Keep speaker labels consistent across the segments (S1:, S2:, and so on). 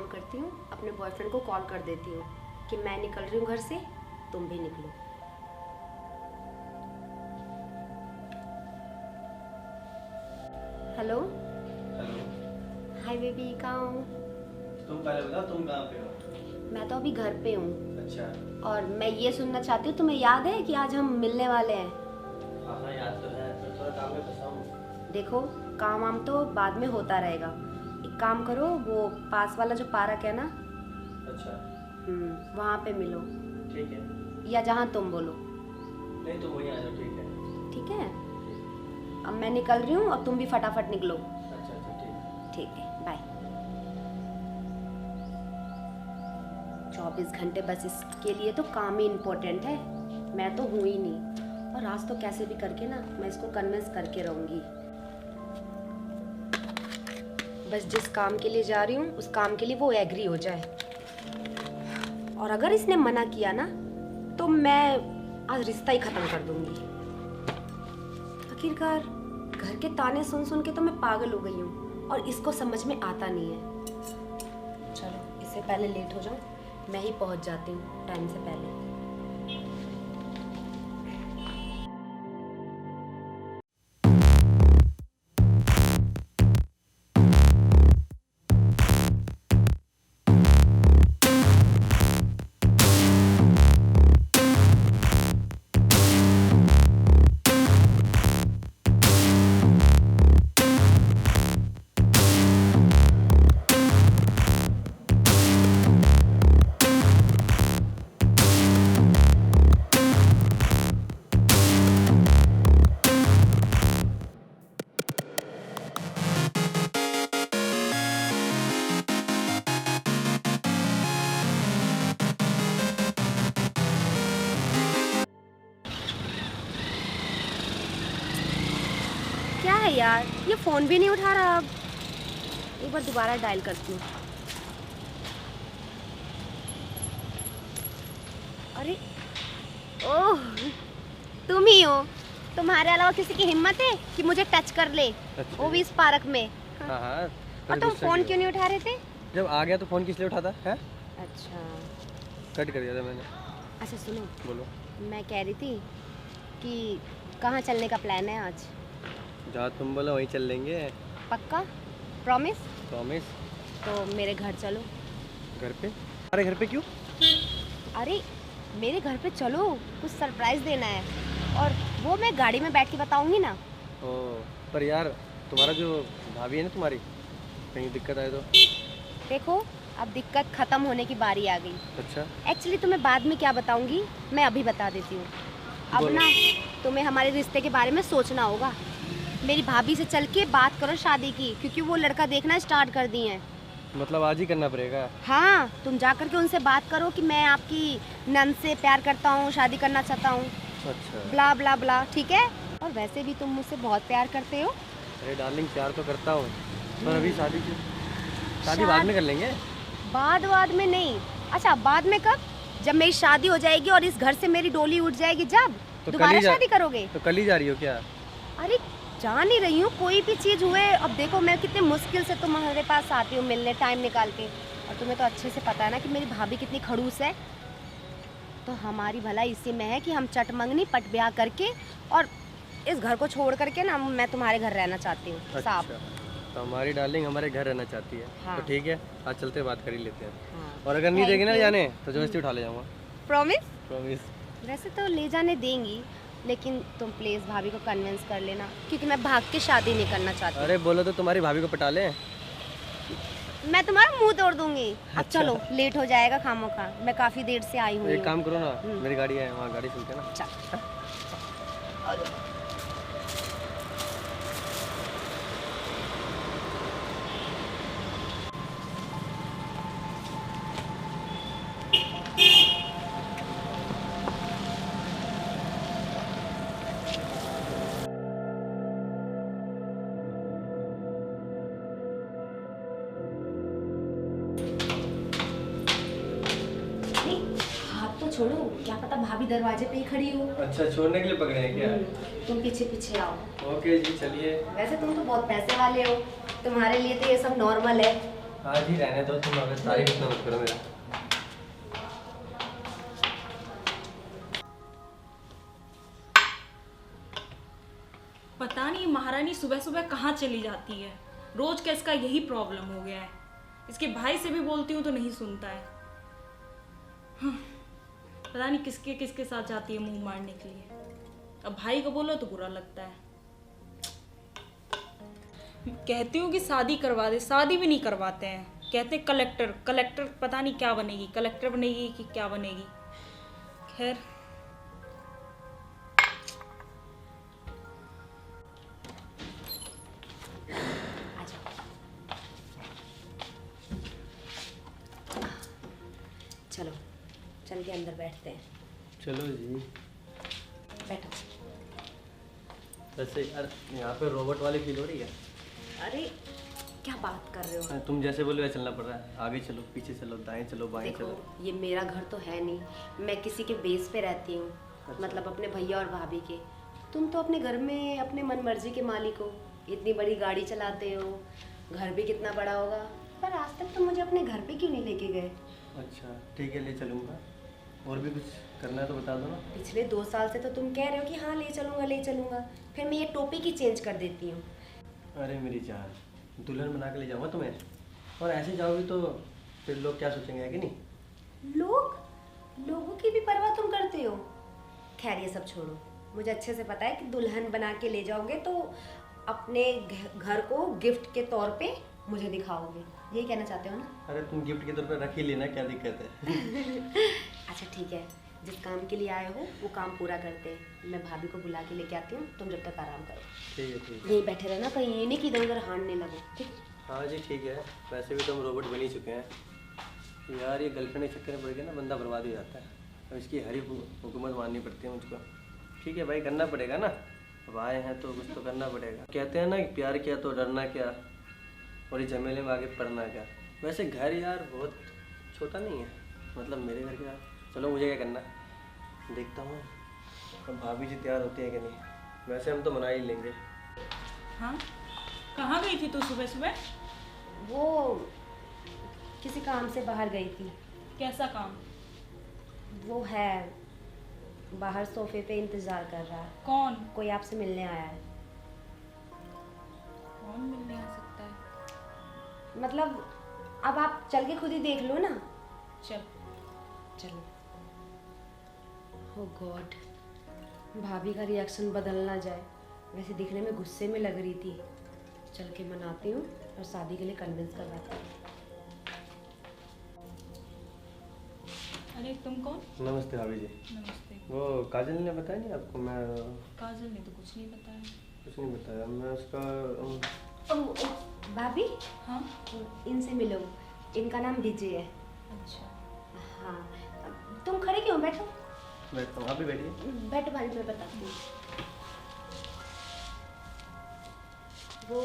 S1: काम करती हूँ, अपने बॉयफ्रेंड को कॉल कर देती हूँ कि मैं निकल रही हूँ घर से, तुम भी निकलो। हेलो।
S2: हेलो।
S1: हाय बेबी, कहाँ हो?
S2: तुम पहले बताओ, तुम कहाँ पे हो?
S1: मैं तो अभी घर पे हूँ।
S2: अच्छा।
S1: और मैं ये सुनना चाहती हूँ, तुम्हें याद है कि आज हम मिलने वाले हैं?
S2: हाँ याद तो है, पर थोड़ा काम में फंसा हूँ।
S1: देखो, काम वाम तो बाद में होता रहेगा। एक काम करो, वो पास वाला जो पार्क है ना,
S2: अच्छा।
S1: वहाँ पे मिलो।
S2: ठीक है।
S1: या जहाँ तुम बोलो।
S2: नहीं, तुम वहीं आ जाओ। ठीक है।
S1: ठीक है, अब मैं निकल रही हूँ और तुम भी फटाफट निकलो।
S2: अच्छा अच्छा, ठीक।
S1: ठीक है, बाय। 24 घंटे बस इसके लिए तो काम ही इम्पोर्टेंट है। मैं तो हूँ ही नहीं, और आज तो कैसे भी करके ना मैं इसको कन्विंस करके रहूँगी। बस जिस काम के लिए जा रही हूँ उस काम के लिए वो एग्री हो जाए। और अगर इसने मना किया ना तो मैं आज रिश्ता ही खत्म कर दूंगी। आखिरकार घर के ताने सुन सुन के तो मैं पागल हो गई हूँ और इसको समझ में आता नहीं है। चलो, इससे पहले लेट हो जाऊँ, मैं ही पहुँच जाती हूँ टाइम से पहले। क्या है यार, ये फ़ोन भी नहीं उठा रहा। अब एक बार दोबारा डायल करती हूँ। अरे ओह, तुम ही हो। तुम्हारे अलावा किसी की हिम्मत है कि मुझे टच कर ले?
S2: अच्छा।
S1: वो भी इस पार्क में।
S2: हाँ।
S1: और तुम फ़ोन क्यों नहीं उठा रहे थे?
S2: जब आ गया तो फोन किस लिए उठाता है?
S1: अच्छा।
S2: कट कर दिया था मैंने।
S1: अच्छा सुनो,
S2: बोलो।
S1: मैं कह रही थी कि कहाँ चलने का प्लान है आज?
S2: जहाँ तुम बोलो वहीं चल लेंगे।
S1: पक्का? प्रॉमिस?
S2: प्रॉमिस।
S1: तो मेरे घर चलो।
S2: घर पे? अरे घर पे क्यों?
S1: अरे मेरे घर पे चलो, कुछ सरप्राइज़ देना है और वो मैं गाड़ी में बैठ के बताऊंगी ना।
S2: ओ, पर यार तुम्हारा जो भाभी है ना तुम्हारी, कहीं दिक्कत आए तो?
S1: देखो, अब दिक्कत ख़त्म होने की बारी आ गई।
S2: अच्छा।
S1: एक्चुअली तुम्हें बाद में क्या बताऊंगी, मैं अभी बता देती हूँ। अब
S2: बोलो।
S1: ना तुम्हें हमारे रिश्ते के बारे में सोचना होगा। मेरी भाभी से चल के बात करो शादी की, क्योंकि वो लड़का देखना स्टार्ट कर दी हैं।
S2: मतलब आज ही करना पड़ेगा?
S1: हाँ, तुम जा कर के उनसे बात करो कि मैं आपकी नंद से प्यार करता हूँ, शादी करना चाहता हूँ।
S2: अच्छा।
S1: ब्ला ब्ला ब्ला, ठीक है? और वैसे भी तुम मुझसे बहुत प्यार करते हो।
S2: अरे डार्लिंग, प्यार तो करता हूँ, पर अभी शादी क्यों? शादी बाद में कर लेंगे।
S1: बाद में नहीं। अच्छा, बाद में कब? जब मेरी शादी हो जाएगी और इस घर से मेरी डोली उठ जाएगी, जब
S2: तो
S1: दोबारा शादी करोगे?
S2: तो कल ही जा रही हो क्या?
S1: अरे जा नहीं रही हूँ, कोई भी चीज़ हुए। अब देखो, मैं कितने मुश्किल से तुम्हारे पास आती हूँ मिलने, टाइम निकाल के। और तुम्हें तो अच्छे से पता है ना कि मेरी भाभी कितनी खड़ूस है। तो हमारी भलाई इसी में है कि हम चट मंगनी पट ब्याह करके और इस घर को छोड़ करके ना मैं तुम्हारे घर रहना चाहती हूँ।
S2: अच्छा,
S1: साफ।
S2: तो हमारी डार्लिंग हमारे घर रहना चाहती है।
S1: हाँ।
S2: तो ठीक है, आज चलते बात कर ही लेते हैं।
S1: हाँ।
S2: और अगर नहीं देगी ना
S1: Thank you।
S2: जाने तो जबरदस्ती उठा ले जाऊंगा।
S1: प्रॉमिस?
S2: प्रॉमिस।
S1: वैसे तो ले जाने देंगी, लेकिन तुम प्लीज़ भाभी को कन्विंस कर लेना, क्योंकि मैं भाग के शादी नहीं करना चाहती।
S2: अरे बोलो तो तुम्हारी भाभी को पटा ले।
S1: मैं तुम्हारा मुंह तोड़ दूंगी। अब
S2: अच्छा।
S1: चलो, लेट हो जाएगा खामोखा, मैं काफ़ी देर से आई हूँ।
S2: एक काम करो ना,
S1: हम्म।
S2: मेरी गाड़ी है वहाँ, गाड़ी सुनते ना।
S1: चल। हाथ तो छोड़ो, क्या पता भाभी दरवाजे पे ही खड़ी हो।
S2: अच्छा, छोड़ने के लिए पकड़े हैं क्या?
S1: तुम पीछे पीछे आओ।
S2: ओके जी, चलिए।
S1: वैसे तुम तो बहुत पैसे वाले हो, तुम्हारे लिए तो ये सब नॉर्मल है।
S2: हाँ जी रहने दो, तुम अगर तारीफ इतना मत करो मेरा।
S3: पता नहीं महारानी सुबह सुबह कहाँ चली जाती है। रोज का इसका यही प्रॉब्लम हो गया है। इसके भाई से भी बोलती हूँ तो नहीं सुनता है। हाँ, पता नहीं किसके किसके साथ जाती है मुंह मारने के लिए। अब भाई को बोलो तो बुरा लगता है। कहती हूँ कि शादी करवा दे, शादी भी नहीं करवाते हैं। कहते कलेक्टर कलेक्टर, पता नहीं क्या बनेगी, कलेक्टर बनेगी कि क्या बनेगी। खैर
S1: चलो चल के अंदर बैठते हैं।
S2: चलो जी।
S1: बैठो।
S2: वैसे यार यहाँ पे रोबोट वाली फील हो रही है।
S1: अरे क्या बात कर रहे हो?
S2: तुम जैसे बोले वैसे चलना पड़ रहा है। आगे चलो, पीछे चलो, दाएं चलो, बाएं
S1: देखो
S2: चलो।
S1: ये मेरा घर तो है नहीं, मैं किसी के बेस पे रहती हूँ।
S2: अच्छा।
S1: मतलब अपने भैया और भाभी के। तुम तो अपने घर में अपने मन मर्जी के मालिक हो। इतनी बड़ी गाड़ी चलाते हो, घर भी कितना बड़ा होगा, पर आज तक तुम मुझे अपने घर पे क्यों नहीं लेके गए?
S2: अच्छा ठीक है, ले चलूँगा। और भी कुछ करना है तो बता दो ना।
S1: पिछले 2 साल से तो तुम कह रहे हो कि हाँ ले चलूँगा ले चलूँगा, फिर मैं ये टोपी की चेंज कर देती हूँ।
S2: अरे मेरी जान, दुल्हन बना के ले जाऊँगा तुम्हें, और ऐसे जाओगी तो फिर लोग क्या सोचेंगे, है कि नहीं?
S1: लोगों की भी परवाह तुम करते हो? खैर ये सब छोड़ो, मुझे अच्छे से पता है कि दुल्हन बना के ले जाओगे तो अपने घर को गिफ्ट के तौर पे मुझे दिखाओगे, यही कहना चाहते हो ना?
S2: अरे तुम गिफ्ट के तौर पर रख ही लेना, क्या दिक्कत है?
S1: अच्छा ठीक है, जिस काम के लिए आए हो वो काम पूरा करते हैं। मैं भाभी को बुला के लेके आती हूँ, तुम जब तक आराम करो।
S2: ठीक है ठीक है।
S1: यहीं बैठे रहना, कहीं ये नहीं कि इधर उधर हारने लगो, ठीक है?
S2: हाँ जी ठीक है। वैसे भी तो हम रोबोट बन ही चुके हैं यार। ये गर्लफ्रेंड के चक्कर में पड़ गया ना, बंदा बर्बाद हो जाता है। अब इसकी हरी हुकूमत माननी पड़ती है मुझको। ठीक है भाई, करना पड़ेगा ना, अब आए हैं तो कुछ तो करना पड़ेगा। कहते हैं ना कि प्यार किया तो डरना क्या, और इस झमेले में आगे पढ़ना क्या। वैसे घर यार बहुत छोटा नहीं है, मतलब मेरे घर के। चलो मुझे क्या करना, देखता हूँ अब भाभी जी तैयार होती है कि नहीं। वैसे हम तो मना ही लेंगे।
S3: हाँ, कहाँ गई थी तू सुबह सुबह?
S1: वो किसी काम से बाहर गई थी।
S3: कैसा काम?
S1: वो है बाहर सोफे पे इंतजार कर रहा है।
S3: कौन?
S1: कोई आपसे मिलने आया है।
S3: कौन मिलने आ सकता है?
S1: मतलब अब आप चल के खुद ही देख लो ना।
S3: चल।
S1: चलो। ओ गॉड, भाभी का रिएक्शन बदल ना जाए। वैसे दिखने में गुस्से में लग रही थी। चल के मनाती हूँ और शादी के लिए कन्विंस करवाती हूँ।
S3: अरे तुम कौन?
S2: नमस्ते भाभी जी।
S3: नमस्ते।
S2: वो काजल ने बताया नहीं आपको? मैं
S3: काजल ने तो कुछ नहीं बताया।
S2: कुछ नहीं बताया। मैं उसका
S1: भाभी,
S3: हाँ?
S1: इनसे मिलो, इनका नाम विजय है।
S3: अच्छा।
S1: हाँ तुम खड़े क्यों, बैठो।
S2: बैठता हूँ, आप भी बैठिए।
S1: बैठो भाभी, मैं बताती हूँ। वो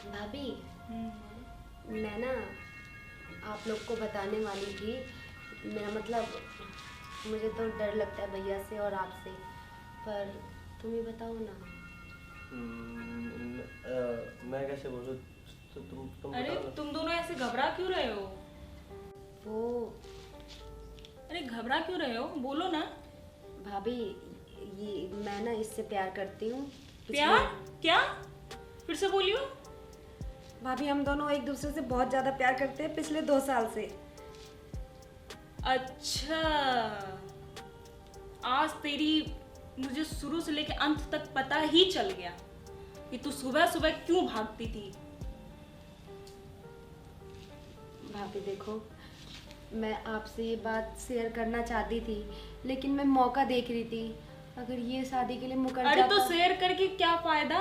S1: भाभी, मैं ना आप लोग को बताने वाली थी। मेरा मतलब मुझे तो डर लगता है भैया से और आपसे, पर तुम ही बताओ ना।
S2: मैं कैसे बोलूँ, तो तुम
S3: अरे
S2: बताओ ना।
S3: तुम दोनों ऐसे घबरा क्यों रहे हो?
S1: वो
S3: अरे घबरा क्यों रहे हो, बोलो ना।
S1: भाभी, ये मैं ना इससे प्यार करती हूँ।
S3: प्यार? क्या? फिर से बोलियो।
S1: भाभी हम दोनों एक दूसरे से बहुत ज़्यादा प्यार करते हैं पिछले 2 साल से।
S3: अच्छा, आज तेरी मुझे शुरू से लेकर अंत तक पता ही चल गया कि तू सुबह सुबह क्यों भागती थी।
S1: भाभी देखो, मैं आपसे ये बात शेयर करना चाहती थी, लेकिन मैं मौका देख रही थी। अगर ये शादी के लिए मुकर
S3: अरे तो
S1: जाता।
S3: शेयर करके क्या फायदा?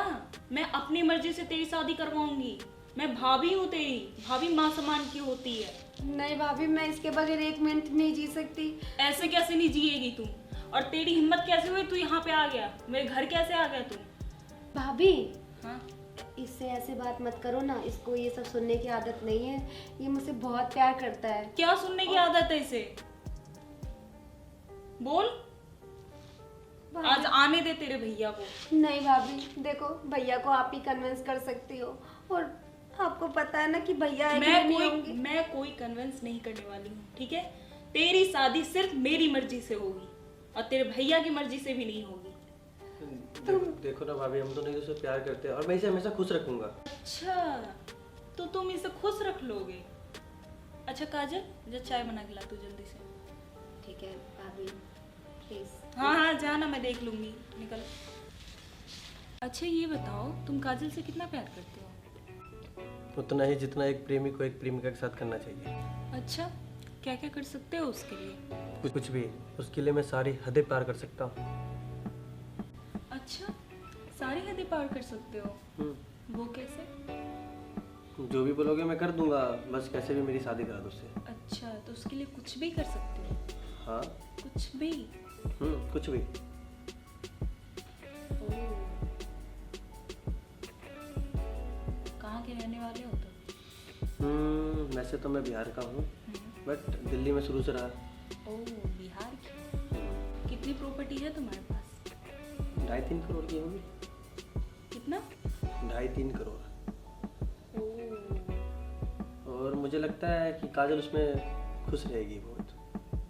S3: मैं अपनी मर्जी से तेरी शादी करवाऊंगी। मैं भाभी हूँ तेरी, भाभी माँ समान की होती है।
S1: नहीं भाभी, मैं इसके बगैर 1 मिनट नहीं जी सकती।
S3: ऐसे कैसे नहीं जिएगी तू? और तेरी हिम्मत कैसे हुई तू यहाँ पे आ गया? मेरे घर कैसे आ गया तू?
S1: भाभी,
S3: हाँ?
S1: इससे ऐसे बात मत करो ना, इसको ये सब सुनने की आदत नहीं है। ये मुझसे बहुत प्यार करता है।
S3: क्या सुनने की आदत है इसे? बोल।
S1: भाभी,
S3: आज आने दे तेरे भैया को।
S1: नहीं भाभी देखो, भैया को आप ही कन्विंस कर सकती हो, और आपको पता है ना कि भैया है कि नहीं होंगे।
S3: मैं कोई कन्विंस नहीं करने वाली हूँ, ठीक है? तेरी शादी सिर्फ मेरी मर्जी से होगी और तेरे भैया की मर्जी से भी नहीं होगी।
S2: देखो ना भाभी, हम दोनों एक दूसरे से प्यार करते हैं और मैं इसे हमेशा खुश रखूंगा।
S3: अच्छा, तो तुम इसे खुश रख लोगे? अच्छा काजल, जा चाय बना के ला तू जल्दी से।
S1: ठीक है भाभी, प्लीज।
S3: हाँ हाँ जाना, मैं देख लूंगी, निकल। अच्छा ये बताओ, तुम काजल से कितना प्यार करते हो?
S2: उतना ही जितना एक प्रेमी को एक प्रेमिका के साथ करना चाहिए।
S3: अच्छा, क्या क्या कर सकते हो उसके लिए?
S2: कुछ भी, उसके लिए मैं सारी हदें पार कर सकता हूँ।
S3: अच्छा, सारी हदें पार कर सकते हो? वो कैसे?
S2: जो भी बोलोगे मैं कर दूंगा, बस कैसे भी मेरी शादी करा दो उससे।
S3: अच्छा, तो उसके लिए कुछ भी कर सकते हो?
S2: हाँ।
S3: कुछ भी?
S2: कुछ भी।
S3: कहाँ के रहने वाले हो तुम?
S2: वैसे तो मैं बिहार का हूँ, बट दिल्ली में शुरू से रहा।
S3: ओह, बिहार की। कितनी प्रॉपर्टी है तुम्हारे पास?
S2: 2.5-3 करोड़ की होगी।
S3: कितना?
S2: 2.5-3 करोड़।
S3: ओह,
S2: और मुझे लगता है कि काजल उसमें खुश रहेगी बहुत,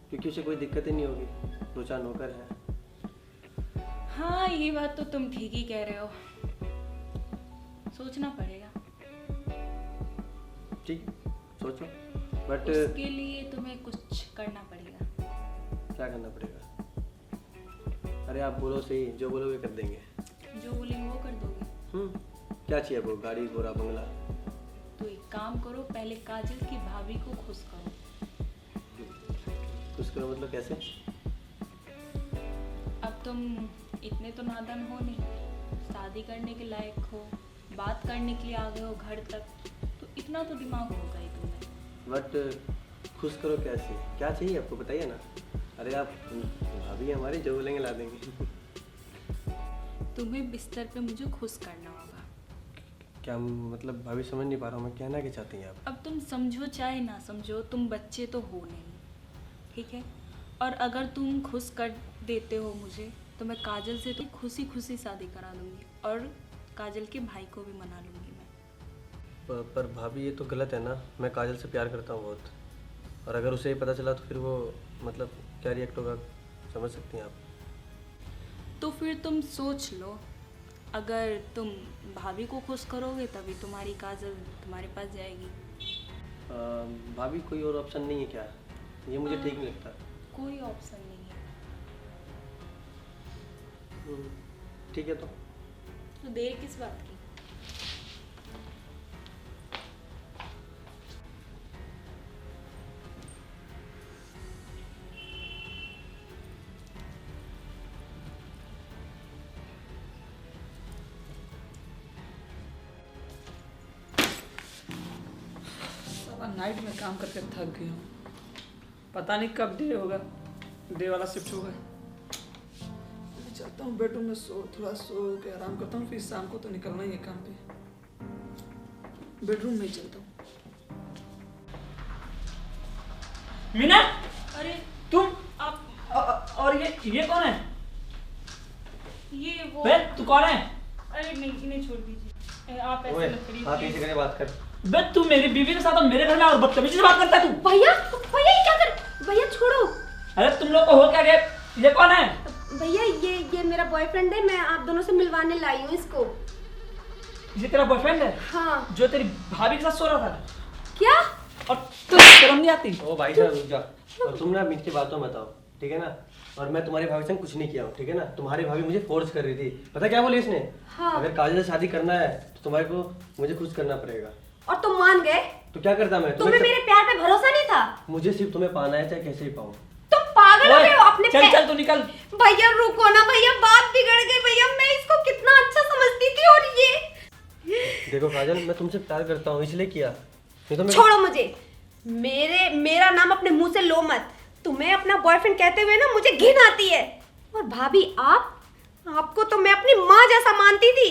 S2: क्योंकि उसे कोई दिक्कत ही नहीं होगी, 2-4 नौकर हैं।
S3: हाँ ये बात तो तुम ठीक ही कह रहे हो, सोचना पड़ेगा।
S2: ठीक, सोचो, बट
S3: उसके लिए तुम्हें कुछ करना पड़ेगा।
S2: क्या करना पड़ेगा? अरे आप बोलो सही, जो बोलोगे कर देंगे।
S3: जो बोलेंगे वो कर दोगे?
S2: क्या चाहिए आपको? गाड़ी, घोड़ा, बंगला?
S3: तो एक काम करो, पहले काजल की भाभी को खुश करो।
S2: खुश करो मतलब कैसे?
S3: अब तुम इतने तो नादान हो नहीं, शादी करने के लायक हो, बात करने के लिए आ गए हो घर तक, तो इतना तो दिमाग होगा ही तुम्हें।
S2: बट खुश करो कैसे? क्या चाहिए आपको बताइए ना। अरे आप भाभी हमारी, जो बोलेंगे ला देंगे।
S3: तुम्हें बिस्तर पे मुझे खुश करना होगा।
S2: क्या मतलब भाभी, समझ नहीं पा रहा हूँ मैं, कहना क्या चाहती हैं आप?
S3: अब तुम समझो चाहे ना समझो, तुम बच्चे तो हो नहीं, ठीक है? और अगर तुम खुश कर देते हो मुझे, तो मैं काजल से तो खुशी खुशी शादी करा दूंगी और काजल के भाई को भी मना लूंगी मैं।
S2: पर भाभी ये तो गलत है ना, मैं काजल से प्यार करता हूँ बहुत, और अगर उसे ही पता चला तो फिर वो मतलब क्या रिएक्ट होगा, समझ सकती हैं आप?
S3: तो फिर तुम सोच लो, अगर तुम भाभी को खुश करोगे तभी तुम्हारी काजल तुम्हारे पास जाएगी।
S2: भाभी कोई और ऑप्शन नहीं है क्या? ये मुझे ठीक नहीं लगता।
S3: कोई ऑप्शन नहीं है।
S2: ठीक है,
S3: तो देर किस बात की?
S4: नाइट में काम करके थक गई हूँ, पता नहीं कब डे होगा, डे वाला शिफ्ट होगा। मैं चलता हूँ बेडरूम में, थोड़ा सो के आराम करता हूँ, फिर शाम को तो निकलना ही है काम पे। बेडरूम में ही चलता हूँ। मीना,
S3: अरे
S4: तुम
S3: आप
S4: और ये कौन है?
S3: ये वो
S4: बे तू कौन है?
S3: अरे नहीं, इन्हें छोड़ दीजिए, आप ऐसे मत करिए
S2: आप
S3: please।
S2: इसी तरह बात कर।
S4: बे तू मेरी बीवी के साथ और मेरे घर में और बदतमीजी से बात करता है तू?
S1: भैया, भैया ये क्या कर, भैया छोड़ो।
S4: अरे तुम लोग को हो क्या गया? ये कौन है?
S1: भैया ये मेरा बॉयफ्रेंड है, मैं आप दोनों से मिलवाने लाई हूँ इसको।
S4: ये तेरा बॉयफ्रेंड है?
S1: हाँ।
S4: जो तेरी भाभी के साथ सो रहा था?
S1: क्या?
S4: और तुझे शर्म नहीं आती?
S2: ओ भाई साहब रुक जा, और तुम ना मीठी बातों में बताओ, ठीक है ना? और मैं तुम्हारी भाभी से कुछ नहीं किया हूँ, ठीक है ना? तुम्हारी भाभी मुझे फोर्स कर रही थी, पता क्या बोली इसने?
S1: हाँ।
S2: अगर काजल से शादी करना है तो तुम्हारे को मुझे खुश करना पड़ेगा।
S1: और तुम मान गए?
S2: तो क्या करता मैं?
S1: तुम्हें मेरे प्यार पे भरोसा नहीं था?
S2: मुझे सिर्फ तुम्हें पाना है, चाहे कैसे ही पाऊँ।
S1: तुम पागल हो
S4: ओए,
S1: गए हो अपने
S4: चल चल तू निकल।
S1: भैया रुको ना भैया, बात बिगड़ गई भैया, मैं इसको कितना अच्छा समझती थी और ये।
S2: देखो काजल, मैं तुमसे प्यार करता हूँ इसलिए किया, नहीं तो मैं
S1: छोड़ो मुझे, मेरा नाम अपने मुंह से लो मत। तुम्हें अपना बॉयफ्रेंड कहते हुए ना मुझे घिन आती है। और भाभी आपको तो मैं अपनी माँ जैसा मानती थी,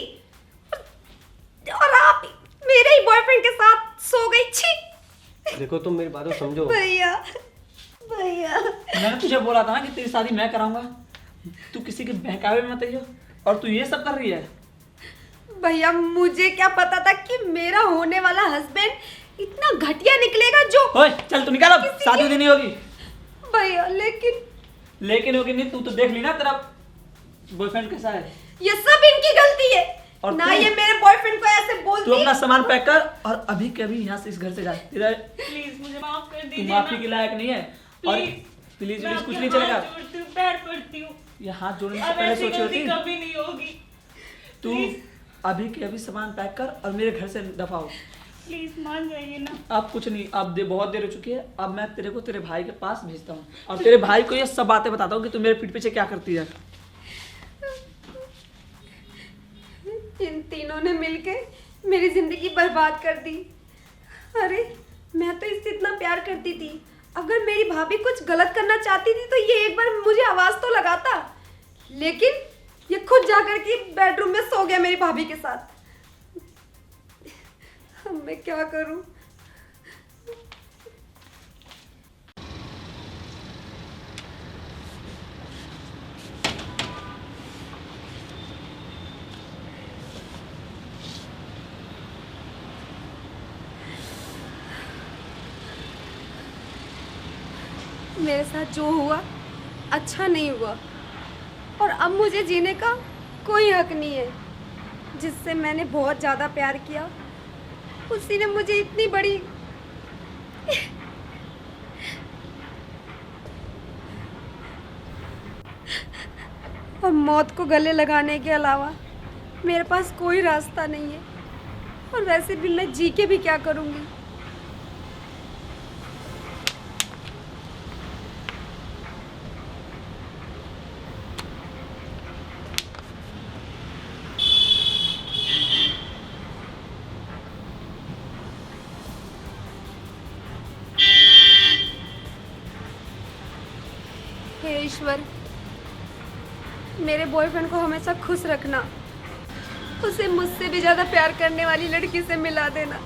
S1: और आप मेरे ही बॉयफ्रेंड के साथ सो गई। छी।
S2: देखो तुम मेरी बात को समझो।
S1: भैया भैया,
S4: मैंने तुझे बोला था ना कि तेरी शादी मैं कराऊंगा, तू किसी के बहकावे में मत आइयो, और तू ये सब कर रही है।
S1: भैया मुझे क्या पता था कि मेरा होने वाला हस्बैंड इतना घटिया निकलेगा जो।
S4: ओए चल तू निकाल अब, शादी उदी नहीं होगी।
S1: भैया लेकिन
S4: होगी नहीं, तू तो देख ली ना तेरा बॉयफ्रेंड कैसा है।
S1: ये सब इनकी गलती है
S4: और
S1: ना,
S4: तू?
S1: ये मेरे बॉयफ्रेंड को ऐसे बोलती।
S4: तू अपना सामान पैक कर और अभी के अभी यहाँ से इस घर से जा। तेरा
S3: प्लीज मुझे माफ कर
S4: तू
S3: दीजिए
S4: माफी
S3: ना।
S4: के लायक नहीं है। और प्लीज
S3: मैं
S4: कुछ
S3: आपके
S4: नहीं चलेगा।
S3: हाथ जोड़ती हूँ, पैर पड़ती हूँ।
S4: ये हाथ जोड़ने से
S3: अब
S4: पहले
S3: ऐसी
S4: सोची
S3: गलती
S4: होती।
S3: कभी नहीं होगी।
S4: तू
S3: Please.
S4: अभी के अभी सामान पैक कर और मेरे घर से दफा हो।
S3: प्लीज मान जाइए ना।
S4: अब कुछ नहीं, अब बहुत देर हो चुकी है। अब मैं तेरे को तेरे भाई के पास भेजता हूँ और तेरे भाई को ये सब बातें बताता हूँ कि तू मेरे पीठ पीछे क्या करती है।
S1: इन तीनों ने मिलके मेरी जिंदगी बर्बाद कर दी। अरे मैं तो इससे इतना प्यार करती थी, अगर मेरी भाभी कुछ गलत करना चाहती थी तो ये एक बार मुझे आवाज तो लगाता, लेकिन ये खुद जाकर के बेडरूम में सो गया मेरी भाभी के साथ। अब मैं क्या करूं? मेरे साथ जो हुआ अच्छा नहीं हुआ और अब मुझे जीने का कोई हक नहीं है। जिससे मैंने बहुत ज़्यादा प्यार किया उसी ने मुझे इतनी बड़ी और मौत को गले लगाने के अलावा मेरे पास कोई रास्ता नहीं है। और वैसे भी मैं जी के भी क्या करूँगी। हे ईश्वर, मेरे बॉयफ्रेंड को हमेशा खुश रखना, उसे मुझसे भी ज्यादा प्यार करने वाली लड़की से मिला देना।